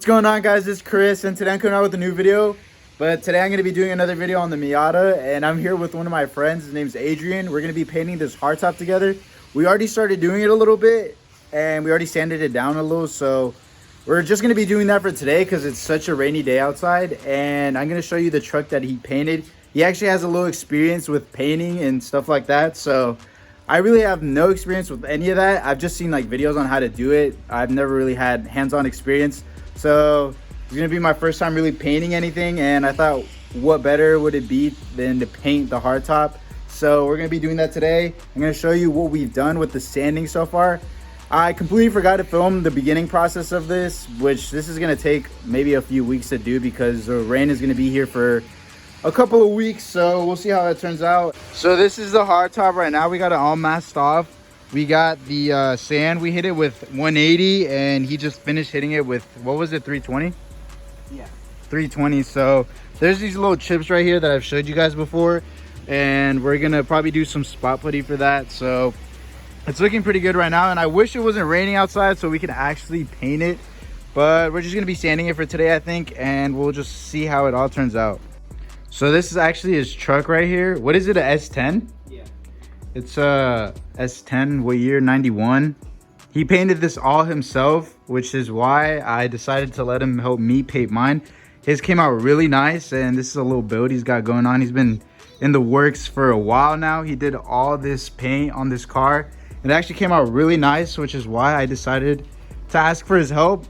What's going on, guys? It's Chris, and today I'm coming out with a new video. But today I'm going to be doing another video on the Miata, and I'm here with one of my friends. His name's Adrian. We're going to be painting this hardtop together. We already started doing it a little bit, and we already sanded it down a little. So we're just going to be doing that for today because it's such a rainy day outside. And I'm going to show you the truck that he painted. He actually has a little experience with painting and stuff like that. So I really have no experience with any of that. I've just seen like videos on how to do it. I've never really had hands-on experience. So it's gonna be my first time really painting anything, and I thought what better would it be than to paint the hardtop. So we're gonna be doing that today. I'm gonna show you what we've done with the sanding so far. I completely forgot to film the beginning process of this, which this is gonna take maybe a few weeks to do because the rain is gonna be here for a couple of weeks. So we'll see how that turns out. So this is the hardtop right now. We got it all masked off. We got the sand. We hit it with 180, and he just finished hitting it with, what was it, 320? Yeah. 320. So there's these little chips right here that I've showed you guys before, and we're gonna probably do some spot putty for that. So it's looking pretty good right now, and I wish it wasn't raining outside so we could actually paint it. But we're just gonna be sanding it for today, I think, and we'll just see how it all turns out. So this is actually his truck right here. What is it, a S10? It's a S10, what year? 91. He painted this all himself, which is why I decided to let him help me paint mine. His came out really nice, and this is a little build he's got going on. He's been in the works for a while now. He did all this paint on this car. It actually came out really nice, which is why I decided to ask for his help.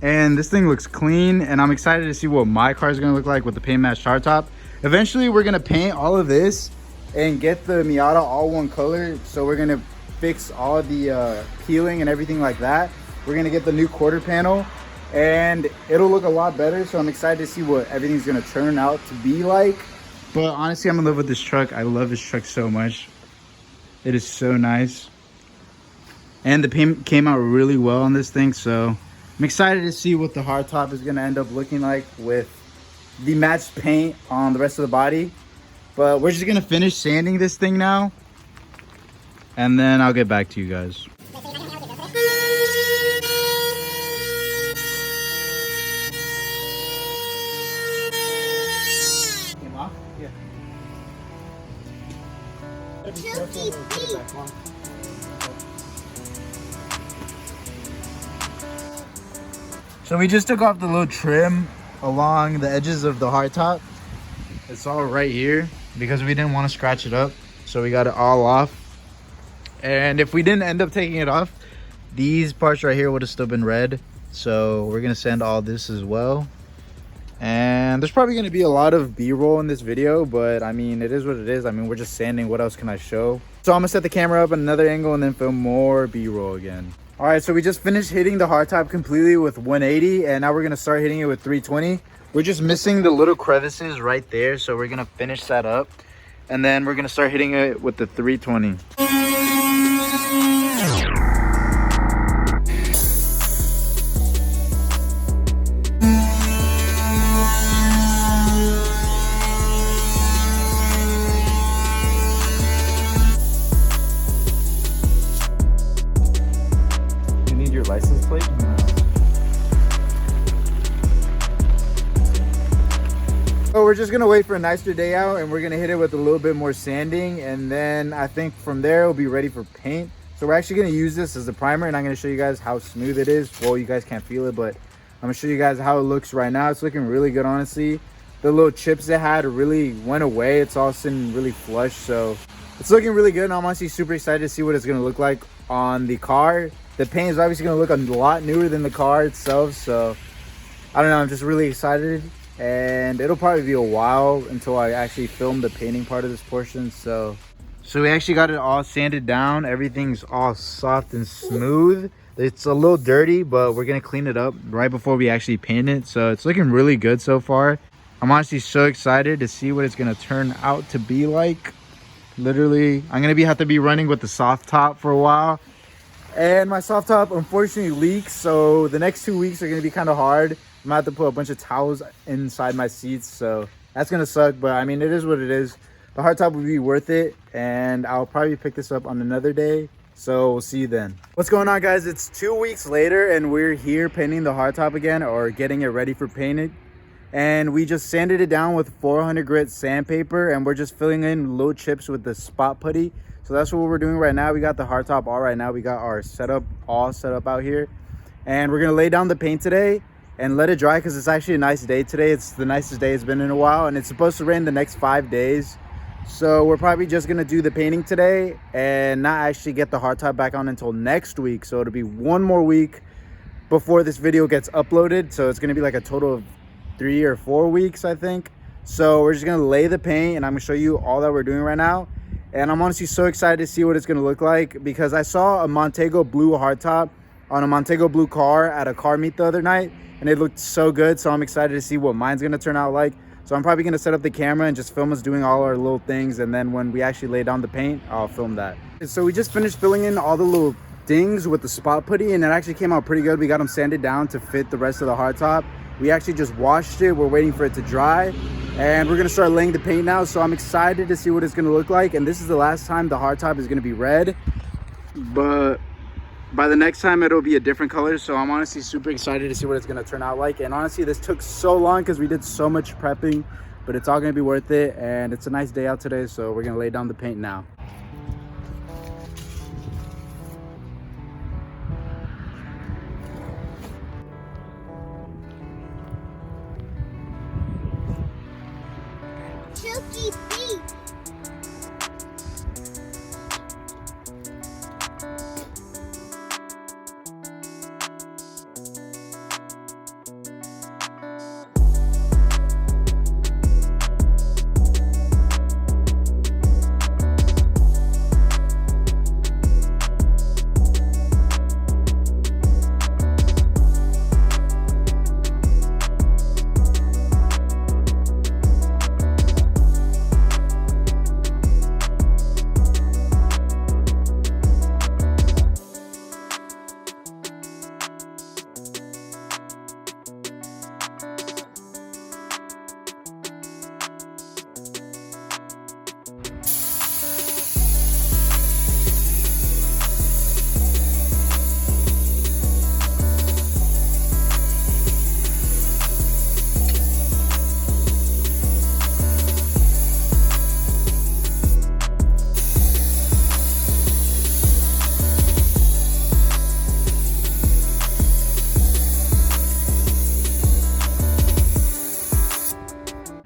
And this thing looks clean, and I'm excited to see what my car is gonna look like with the paint match hardtop. Eventually, we're gonna paint all of this and get the Miata all one color. So we're gonna fix all the peeling and everything like that. We're gonna get the new quarter panel, and it'll look a lot better. So I'm excited to see what everything's gonna turn out to be like. But honestly, I'm in love with this truck. I love this truck so much. It is so nice, and the paint came out really well on this thing. So I'm excited to see what the hardtop is gonna end up looking like with the matched paint on the rest of the body. But we're just gonna finish sanding this thing now, and then I'll get back to you guys. Came off? Yeah. So we just took off the little trim along the edges of the hardtop. It's all right here because we didn't want to scratch it up, so we got it all off. And if we didn't end up taking it off, these parts right here would have still been red. So we're gonna sand all this as well. And there's probably gonna be a lot of b-roll in this video, but I mean, it is what it is. I mean, we're just sanding. What else can I show? So I'm gonna set the camera up at another angle and then film more b-roll again. All right, so we just finished hitting the hardtop completely with 180, and now we're gonna start hitting it with 320. We're just missing the little crevices right there, so we're gonna finish that up, and then we're gonna start hitting it with the 320. You need your license plate? So we're just gonna wait for a nicer day out, and we're gonna hit it with a little bit more sanding, and then I think from there it'll be ready for paint. So we're actually gonna use this as a primer, and I'm gonna show you guys how smooth it is. Well, you guys can't feel it, but I'm gonna show you guys how it looks right now. It's looking really good, honestly. The little chips it had really went away. It's all sitting really flush, so it's looking really good, and I'm honestly super excited to see what it's gonna look like on the car. The paint is obviously gonna look a lot newer than the car itself, so I don't know, I'm just really excited. And it'll probably be a while until I actually film the painting part of this portion. So we actually got it all sanded down. Everything's all soft and smooth. It's a little dirty, but we're gonna clean it up right before we actually paint it. So it's looking really good so far. I'm honestly so excited to see what it's gonna turn out to be like. Literally, I'm gonna have to be running with the soft top for a while. And my soft top unfortunately leaks, so the next 2 weeks are gonna be kind of hard. I'm gonna have to put a bunch of towels inside my seats, so that's gonna suck, but I mean, it is what it is. The hardtop would be worth it, and I'll probably pick this up on another day So we'll see you then. What's going on, guys? It's 2 weeks later and we're here painting the hardtop again, or getting it ready for painting. And we just sanded it down with 400 grit sandpaper, and we're just filling in little chips with the spot putty. So that's what we're doing right now. We got the hardtop all right now. We got our setup all set up out here, and we're gonna lay down the paint today and let it dry, because it's actually a nice day today. It's the nicest day it's been in a while, and it's supposed to rain the next 5 days. So we're probably just gonna do the painting today and not actually get the hardtop back on until next week. So it'll be 1 more week before this video gets uploaded. So it's gonna be like a total of 3 or 4 weeks, I think. So we're just gonna lay the paint, and I'm gonna show you all that we're doing right now. And I'm honestly so excited to see what it's gonna look like, because I saw a Montego blue hardtop on a Montego blue car at a car meet the other night, and it looked so good. So I'm excited to see what mine's gonna turn out like. So I'm probably gonna set up the camera and just film us doing all our little things, and then when we actually lay down the paint, I'll film that. So we just finished filling in all the little dings with the spot putty, and it actually came out pretty good. We got them sanded down to fit the rest of the hardtop. We actually just washed it. We're waiting for it to dry, and we're gonna start laying the paint now. So I'm excited to see what it's gonna look like. And this is the last time the hardtop is gonna be red, but by the next time it'll be a different color. So I'm honestly super excited to see what it's gonna turn out like. And honestly, this took so long because we did so much prepping, but it's all gonna be worth it. And it's a nice day out today, so we're gonna lay down the paint now. Chunky feet.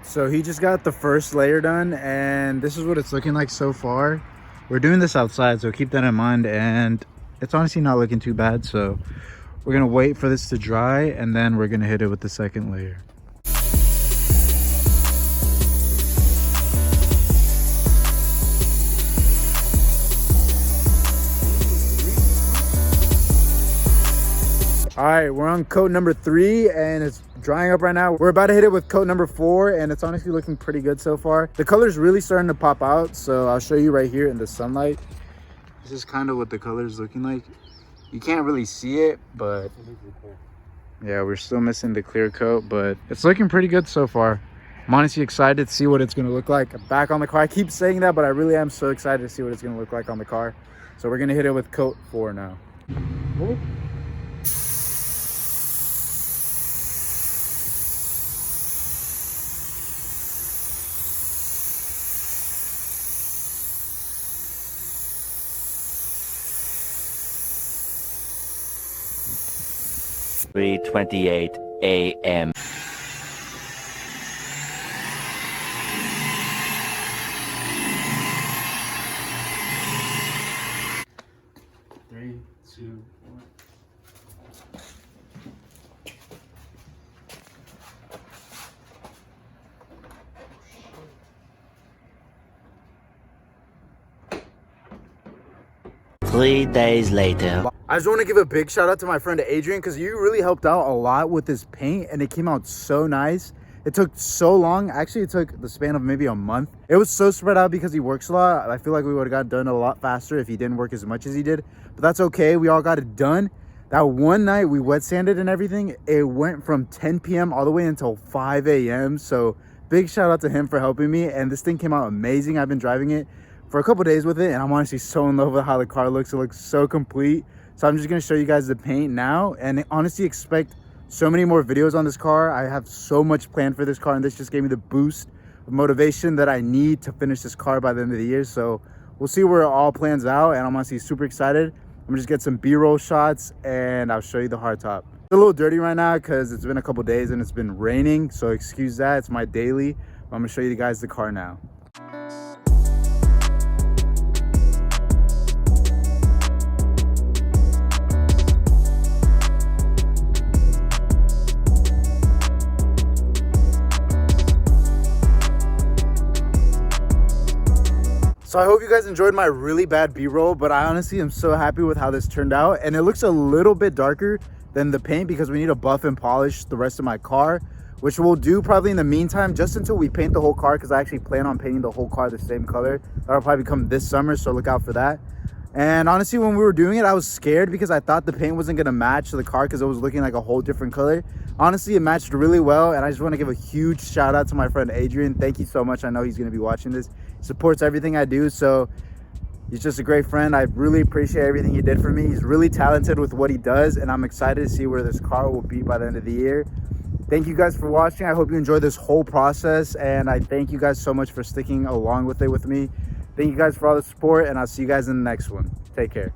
So he just got the first layer done, and this is what it's looking like so far. We're doing this outside, so keep that in mind. And it's honestly not looking too bad. So we're gonna wait for this to dry, and then we're gonna hit it with the second layer. All right, we're on coat number 3, and it's drying up right now. We're about to hit it with coat number 4, and it's honestly looking pretty good so far. The color's really starting to pop out, so I'll show you right here in the sunlight. This is kind of what the color's looking like. You can't really see it, but yeah, we're still missing the clear coat, but it's looking pretty good so far. I'm honestly excited to see what it's gonna look like back on the car. I keep saying that, but I really am so excited to see what it's gonna look like on the car. So we're gonna hit it with coat 4 now. Whoop. 3:28 a.m. Three, two, one. Three days later. I just want to give a big shout out to my friend Adrian, because you really helped out a lot with this paint, and it came out so nice. It took so long. Actually, it took the span of maybe a month. It was so spread out because he works a lot. I feel like we would have got done a lot faster if he didn't work as much as he did, but that's okay. We all got it done. That one night we wet sanded and everything, it went from 10 p.m. all the way until 5 a.m. So big shout out to him for helping me, and this thing came out amazing. I've been driving it for a couple days with it, and I'm honestly so in love with how the car looks. It looks so complete. So I'm just gonna show you guys the paint now, and honestly expect so many more videos on this car. I have so much planned for this car, and this just gave me the boost of motivation that I need to finish this car by the end of the year. So we'll see where it all plans out, and I'm honestly super excited. I'm gonna just get some B-roll shots and I'll show you the hardtop. It's a little dirty right now because it's been a couple days and it's been raining, so excuse that. It's my daily. I'm gonna show you guys the car now. So I hope you guys enjoyed my really bad B-roll, but I honestly am so happy with how this turned out. And it looks a little bit darker than the paint because we need to buff and polish the rest of my car, which we'll do probably in the meantime, just until we paint the whole car, because I actually plan on painting the whole car the same color. That'll probably come this summer, so look out for that. And honestly, when we were doing it, I was scared because I thought the paint wasn't gonna match the car because it was looking like a whole different color. Honestly, it matched really well, and I just want to give a huge shout out to my friend Adrian. Thank you so much. I know he's gonna be watching this. He supports everything I do, so he's just a great friend. I really appreciate everything he did for me. He's really talented with what he does, and I'm excited to see where this car will be by the end of the year. Thank you guys for watching. I hope you enjoyed this whole process, and I thank you guys so much for sticking along with it with me. Thank you guys for all the support, and I'll see you guys in the next one. Take care.